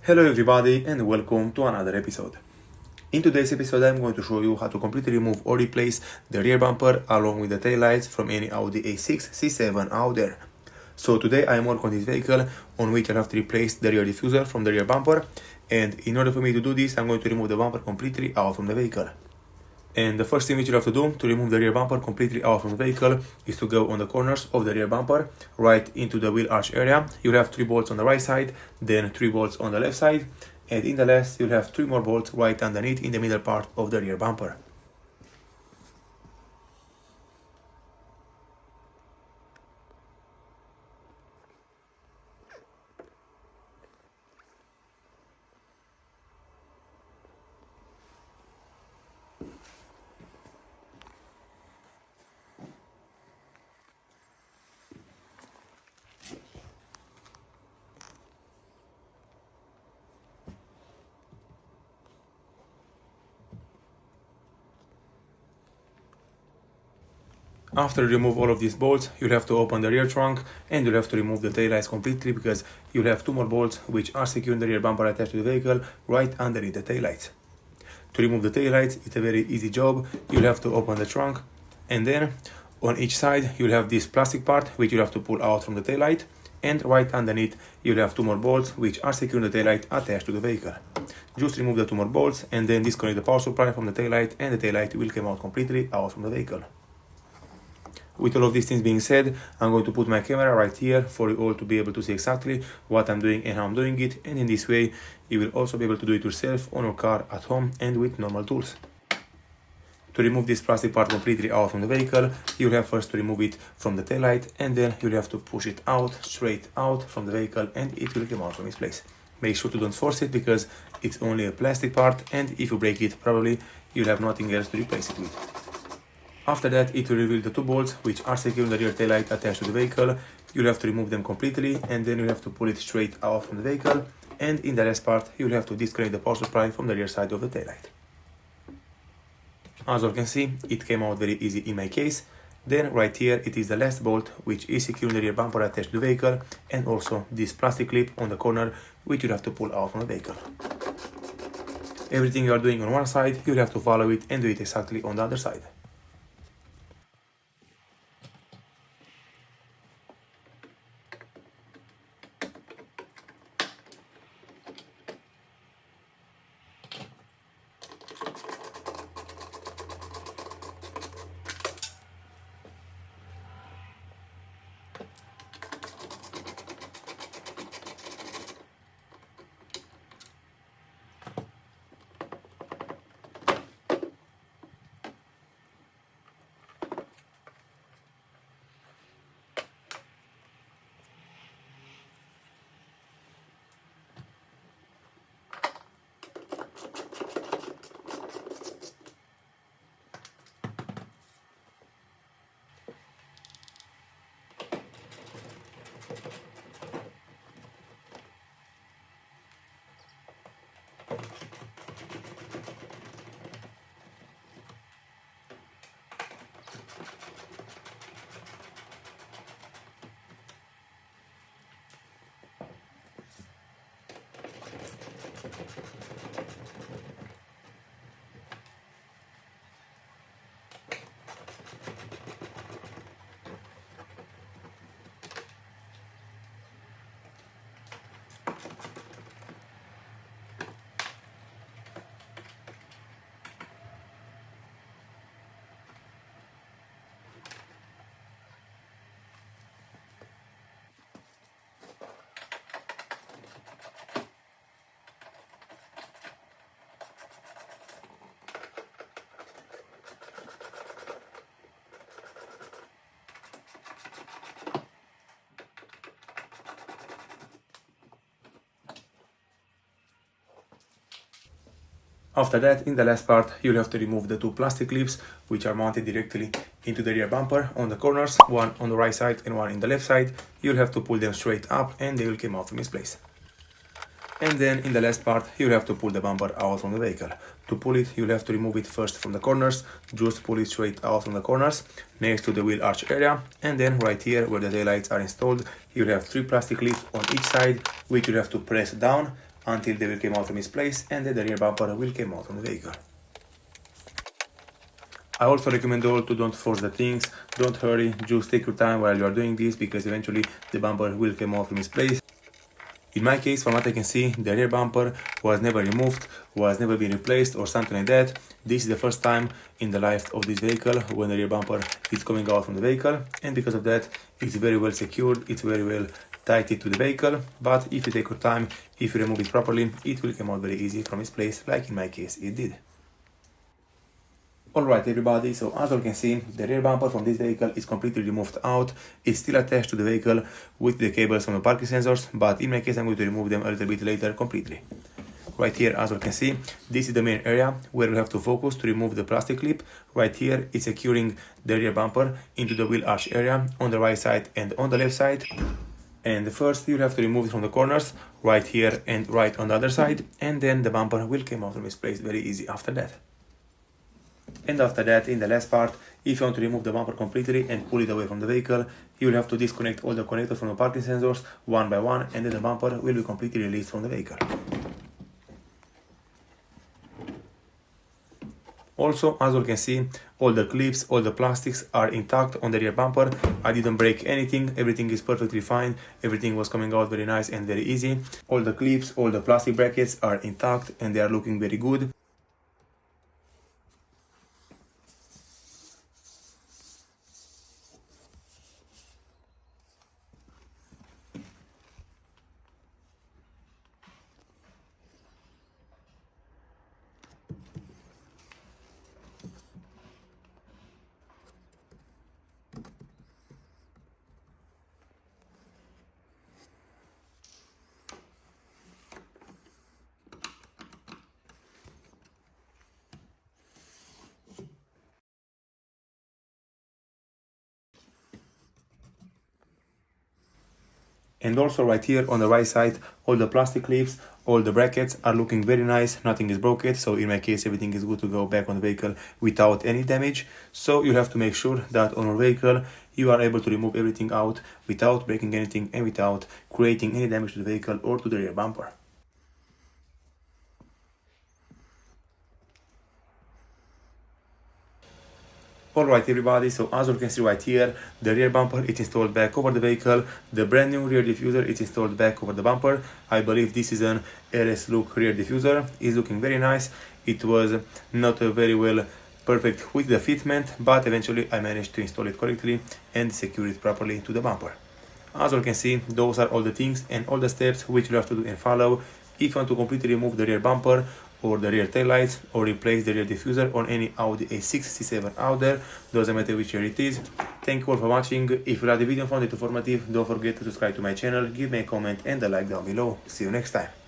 Hello everybody and welcome to another episode. In today's episode I'm going to show you how to completely remove or replace the rear bumper along with the taillights from any Audi A6 C7 out there. So today I am working on this vehicle on which I have to replace the rear diffuser from the rear bumper, and in order for me to do this I'm going to remove the bumper completely out from the vehicle. And the first thing which you have to do to remove the rear bumper completely out from the vehicle is to go on the corners of the rear bumper right into the wheel arch area. You'll have 3 bolts on the right side, then 3 bolts on the left side, and in the last you'll have 3 more bolts right underneath in the middle part of the rear bumper. After you remove all of these bolts, you'll have to open the rear trunk and you'll have to remove the taillights completely because you'll have 2 more bolts which are securing the rear bumper attached to the vehicle right underneath the taillights. To remove the taillights, it's a very easy job. You'll have to open the trunk and then on each side you'll have this plastic part which you'll have to pull out from the taillight, and right underneath you'll have 2 more bolts which are securing the taillight attached to the vehicle. Just remove the 2 more bolts and then disconnect the power supply from the taillight, and the taillight will come out completely out from the vehicle. With all of these things being said, I'm going to put my camera right here for you all to be able to see exactly what I'm doing and how I'm doing it, and in this way you will also be able to do it yourself on your car at home and with normal tools. To remove this plastic part completely out from the vehicle, you'll have first to remove it from the taillight, and then you'll have to push it out, straight out from the vehicle, and it will come out from its place. Make sure to don't force it because it's only a plastic part, and if you break it probably you'll have nothing else to replace it with. After that, it will reveal the 2 bolts which are securing the rear taillight attached to the vehicle. You'll have to remove them completely and then you'll have to pull it straight out from the vehicle, and in the last part you'll have to disconnect the power supply from the rear side of the taillight. As you can see, it came out very easy in my case. Then right here it is the last bolt which is securing the rear bumper attached to the vehicle, and also this plastic clip on the corner which you'll have to pull out from the vehicle. Everything you are doing on one side, you'll have to follow it and do it exactly on the other side. After that, in the last part, you'll have to remove the 2 plastic clips which are mounted directly into the rear bumper on the corners, one on the right side and one in the left side. You'll have to pull them straight up and they will come out from its place. And then in the last part, you'll have to pull the bumper out from the vehicle. To pull it, you'll have to remove it first from the corners, just pull it straight out from the corners, next to the wheel arch area, and then right here where the taillights are installed, you'll have 3 plastic clips on each side, which you'll have to press down until they will come out from its place and then the rear bumper will come out from the vehicle. I also recommend all to don't force the things, don't hurry, just take your time while you are doing this because eventually the bumper will come out from its place. In my case, from what I can see, the rear bumper was never removed, was never been replaced or something like that. This is the first time in the life of this vehicle when the rear bumper is coming out from the vehicle, and because of that it's very well secured, it's very well tighted to the vehicle. But if you take your time, if you remove it properly, it will come out very easy from its place, like in my case it did. Alright everybody, so as you can see, the rear bumper from this vehicle is completely removed out. It's still attached to the vehicle with the cables from the parking sensors, but in my case I'm going to remove them a little bit later completely. Right here, as you can see, this is the main area where we have to focus to remove the plastic clip. Right here, it's securing the rear bumper into the wheel arch area on the right side and on the left side. And first you have to remove it from the corners, right here and right on the other side, and then the bumper will come out from its place very easy after that. And after that, in the last part, if you want to remove the bumper completely and pull it away from the vehicle, you will have to disconnect all the connectors from the parking sensors one by one, and then the bumper will be completely released from the vehicle. Also, as you can see, all the clips, all the plastics are intact on the rear bumper. I didn't break anything, everything is perfectly fine, everything was coming out very nice and very easy. All the clips, all the plastic brackets are intact and they are looking very good. And also right here on the right side, all the plastic clips, all the brackets are looking very nice, nothing is broken, so in my case everything is good to go back on the vehicle without any damage. So you have to make sure that on your vehicle you are able to remove everything out without breaking anything and without creating any damage to the vehicle or to the rear bumper. Alright everybody, so as you can see right here, the rear bumper is installed back over the vehicle, the brand new rear diffuser is installed back over the bumper. I believe this is an RS look rear diffuser, it's looking very nice. It was not very well perfect with the fitment, but eventually I managed to install it correctly and secure it properly to the bumper. As you can see, those are all the things and all the steps which you have to do and follow if you want to completely remove the rear bumper or the rear taillights or replace the rear diffuser on any Audi A6 C7 out there, doesn't matter which year it is. Thank you all for watching. If you liked the video and found it informative, don't forget to subscribe to my channel, give me a comment and a like down below. See you next time.